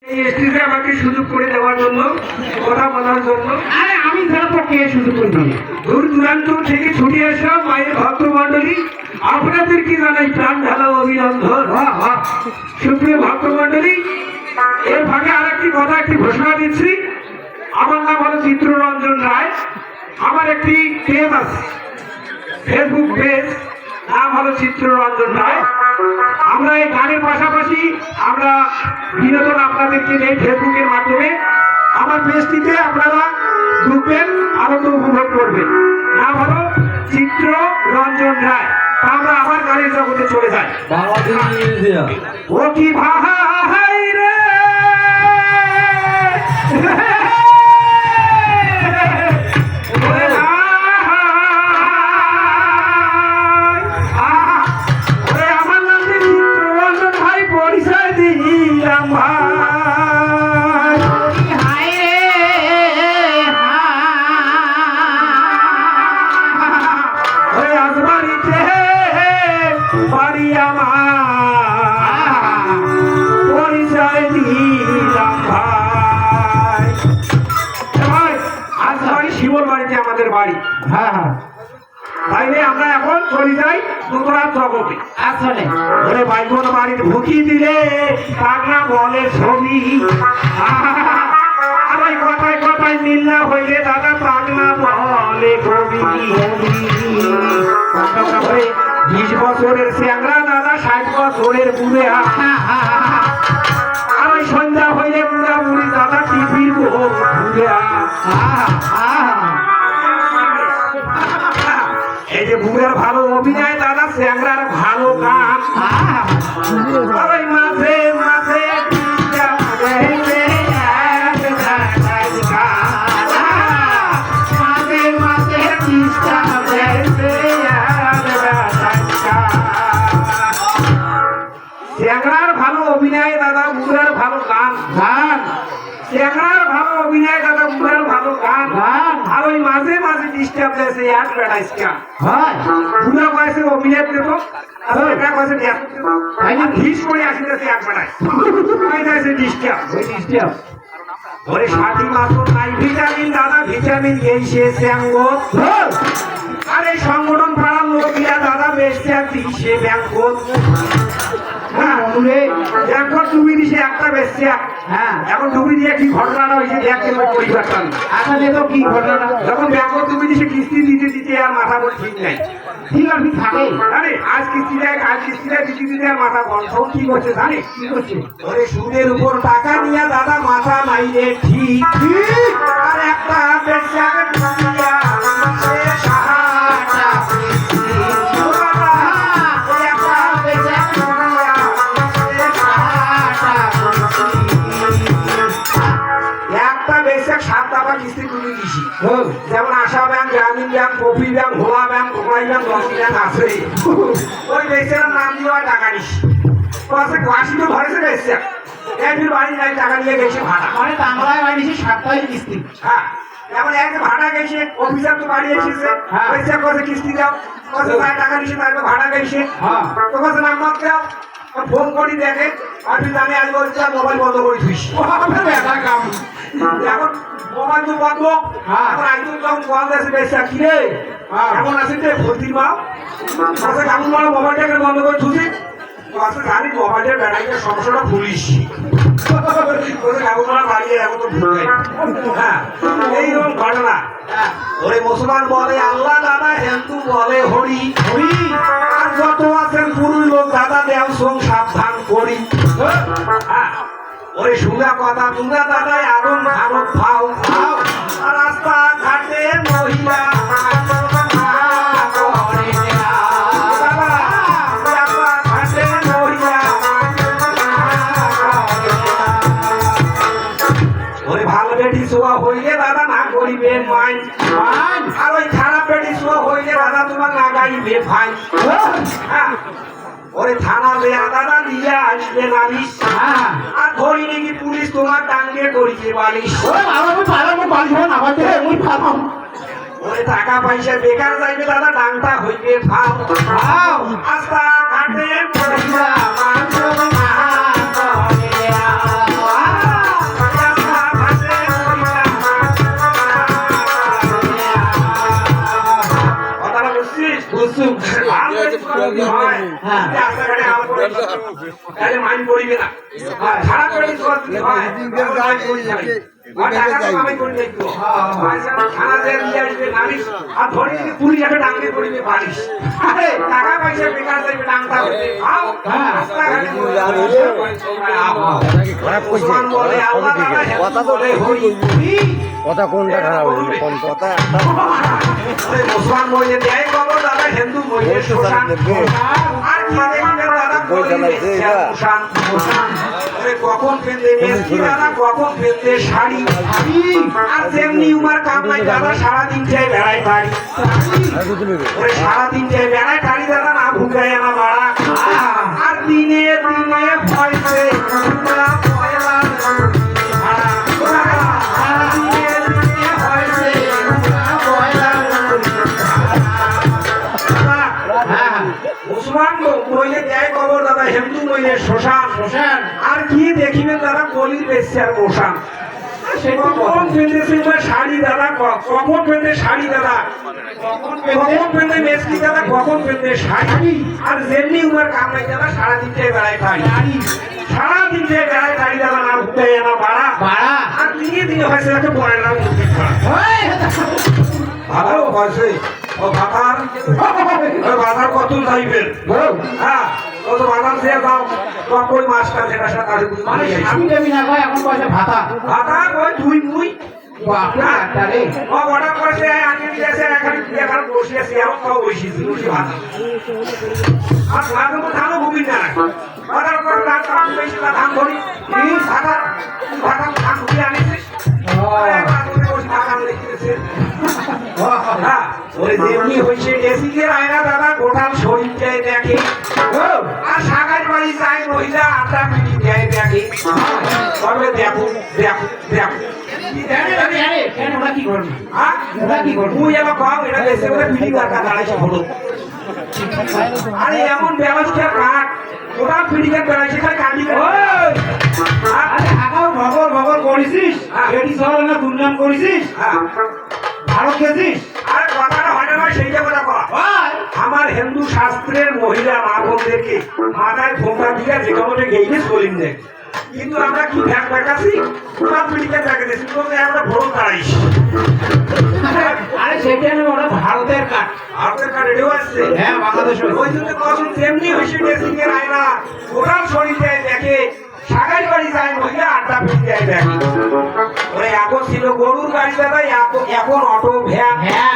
এই স্টেজে আমাকে সুযোগ করে দেওয়ার জন্য, কথা বলার জন্য। আরে আমি ছাড়া তো কে সুযোগ করে দিই? দূর দূরান্ত থেকে ছুটে আসা মায়ের ভক্তমণ্ডলী, আপনাদেরকে জানাই প্রাণ ঢালা অভিনন্দন। সুপ্রিয় ভক্তমণ্ডলী, এর ভাগে আর একটি কথা, একটি ঘোষণা দিচ্ছি। আমার নাম হলো চিত্ররঞ্জন রায়। আমার একটি পেজ আছে, ফেসবুক পেজ, নাম হলো চিত্ররঞ্জন রায়। আমরা এই গানের পাশাপাশি আমরা বিনোদন আপনাদেরকে নেই ফেসবুকের মাধ্যমে। আমার পেজটিতে আপনারা ঢুকবেন, আনন্দ উপভোগ করবেন। নাম হলো চিত্ররঞ্জন রায়। তা আমরা আবার গানের জগতে চলে যাই। ও কি ভাই রে, আমাদের বাড়ি। তাইলে আমরা এখন চলে যাই নতুন জগতে। আসলে ওরে বাইকন বাড়ির ঢুকি দিলে পাগলা বলে ছবি। আর ওই কথায় কথায় মিল না হইলে দাদা পাগলা বলে কবি। 20 বছরের স্যাংরা দাদা 60 বছরের বুড়ে। আর ওই সন্ধ্যা হইলে বুড়া বুড়ি দাদা টিভির ঘুরে। এই যে বুড়ের ভালো অভিনয় দাদা, স্যাংরার ভালো গান। ওই মাঝে মাঝে স্যাংরার ভালো অভিনয় দাদা, বুড়ার ভালো গান। স্যাংরার ভালো অভিনয় দাদা, বুড়ার ভালো গান। আর ওই মাঝে মাঝে ডিস্টার্ব দিয়েছে এক বেড়াইছে। বুড়া বয়সে অভিনয় পেত, আর একটা বয়সে ভিস করে আসিতেছে এক বেড়ায়। ডিস্টার্ব ওরে 60 মাত্র নাই ভিটামিন দাদা, ভিটামিন গেইছে স্যাঙ্গ। আর এই সংগঠন পাড়ার লোকিয়া দাদা বেশ দিছে ব্যাংক। এখন ডুবি দিছে একটা বেশি। এখন ডুবি দিয়ে কি ঘটনাটা হয়েছে দেখতে পরিবর্তন। আসলে তো কি ঘটনা? যখন ব্যাংক ডুবি দিছে কিস্তি দিতে দিতে আর মাথা বল ঠিক নাই। ঠিক আছে থাকে। আরে আজ কিস্তি দেয়, কাল কিস্তি দেয়, দিতে দিতে আর মাথা বল সব কি করছে জানিস? কি করছে? ওরে সুদের উপর টাকা নিয়ে দাদা মাথা নাই রে ঠিক। আর একটা বেশা যেমন আশা ব্যাংক, গ্রামীণ ব্যাংক, কপি ব্যাংক, ভোলা ব্যাংক, কোকড়াই ব্যাংক, লক্ষ্মী ব্যাংক আছে। ওই বেচার নাম দিয়ে টাকা নিস। আসি তো ধরেছে বেচা একদিন বাড়ি নাই, টাকা নিয়ে গেছে ভাড়া। মানে বাংলায় বাড়ি 7 কিস্তি। হ্যাঁ, এমন একদিন ভাড়া গেছে, অফিসার তো বাড়ি এসেছে, বেচা কছে কিস্তি দাও, কছে টাকা নিছে, তারপর ভাড়া গেছে। তো কছে নাম্বার দাও, ফোন করি দেখে আমি জানি আজ বলছি মোবাইল বন্ধ করে ধুইছি। এখন মোবাইল তো বন্ধ। এখন একদম যখন বন্ধ আছে বেশা কি রে এমন আছে যে ভর্তির মা কেমন বড় মোবাইলটাকে বন্ধ করে ধুছি। জানি মোবাইলের ব্যাটারিটা সমস্যাটা ভুলিস। এইরকম ঘটনা। ওরে মুসলমান বলে আল্লাহ দাদা, হিন্দু বলে হরি হরি। আর যত আছেন পুরুষ লোক দাদা দেও সং সাবধান করি। ওরে সুন্দর কথা, তোমরা দাদা আগুন ভারত খাও। রাস্তা ঘাটে মহিলা হইলে দাদা না করিবে মাইন। আর ওই খারাপ বেটি শোয়া হইলে দাদা তোমার না গাইবে ভাই। ওরে থানা বেয়া দাদা দিয়ে আসবে নালিশ। আর ধরি নাকি পুলিশ তোমার টাঙ্গে করিছে বালিশ। ওরে টাকা পয়সা বেকার যাইবে দাদা, ডাংটা হইবে ফাও। আস্তা ঘাটে রাস্তাঘাটে আম করে তাহলে মাইন পড়িবে না আর খারাপ করে দিতে হয় আর টাকা তো কামাই করে দেখতো থানা দেন দিয়ে নালিশ আর ধরে যদি পুলিশ একটা ডাঙ্গে পড়িবে বালিশ আরে টাকা পয়সা বেকার যাইবে ডাঙ্গা হইবে আও রাস্তাঘাটে খারাপ করছে মুসলমান বলে আল্লাহ তাআলা কথা তো বলে হই কথা কোনটা খারাপ হইল কোন কথা আরে মুসলমান বলে দেয় কবর দাদা হিন্দু বলে শোষণ আর কি দেখবেন দাদা বই চালাইছে এটা। আরে কখন ফেলতে মেসি দাদা কখন ফেলতে শাড়ি আর যেমনি উমার কাম নাই দাদা সারাদিন চাই বেড়াই বাড়ি ওরে সারাদিন চাই বেড়াই বাড়ি দাদা না ভুগাই না বাড়া আর দিনে দিনে পয়সে তোমরা পয়লা ভাড়া দিনে দিনে পয়সে তোমরা পয়লা মুসলমান মহিলে দেয় কবর দাদা হিন্দু মহিলে শ্মশান শ্মশান। আর কি দেখিবেন দাদা গলির বেশি আর মশান কখন পেন্দেছে শাড়ি দাদা কখন পেন্দে শাড়ি দাদা কখন পেন্দে মেসকি দাদা কখন পেন্দে শাড়ি আর যেমনি উমার কাম নাই দাদা সারাদিন চাই বেড়ায় বাড়ি সারাদিন চাই বেড়ায় বাড়ি দাদা না ঘুরতে না বাড়া বাড়া। আর দিনে দিনে হয়েছে একটা পরে না ভালো হয়েছে ও ভাতার বাজার কত যাইবেন হ্যাঁ ও তো বাজার দিয়ে যাও কই মাছটা যেটা সেটা মানে স্বামী দেবী না কয় এখন পয়সা ভাতা ভাতা কই দুই মুই বাপরে একটা রে ও বড় কইছে আগে দিয়েছে এখন বসে আছে এখন তো বসেছি বসে ভাতা আর ভাতা তো ধানও ভূমি না বাজার করে ধান বেশি না ধান ধরি এই ভাতা ভাতা ধান ভূমি আনিছিস আরে বাজারে বসে ভাতা লিখতেছে হ্যাঁ ওই যেমনি হইছে এসিকের আয়না দাদা গোটাল শরীর যায় দেখে আর সাগার বাড়ি যায় মহিলা আটা পিটি দেয় দেখে তবে দেখো দেখো দেখো কেন ওরা কি করবে হ্যাঁ ওরা কি করবে তুই এবার কম এটা দেশে বলে পিটি কাটা দাঁড়াইছে হলো আরে এমন ব্যবস্থা কাট ওটা পিটি কাট দাঁড়াইছে খালি কাটি আরে হাগাও ভগর ভগর করেছিস এটি সরল না দুর্নাম করেছিস হ্যাঁ ভারত গেছিস আরে কথাটা হয় না সেইটা কথা কর আমার হিন্দু শাস্ত্রের মহিলা মা বোনদেরকে মাথায় ফোঁকা দিয়ে যে কামড়ে গেইলে চলিম দেখ কিন্তু আমরা কি ভ্যাক দেখাচ্ছি পুরা পিটিকে দেখে দিচ্ছি তো আমরা ভোট দাঁড়াইছি আরে সেটা না ওরা ভারতের কাঠ ভারতের কার্ডেও আসছে হ্যাঁ বাংলাদেশ ওই জন্য কখন তেমনি হয়েছে ড্রেসিংয়ের আয়না ওরাও শরীর যায় দেখে সাগাই বাড়ি যায় মহিলা আড্ডা পিটি যায় দেখে ওরে এখন ছিল গরুর গাড়ি দাদা এখন অটো ভ্যান হ্যাঁ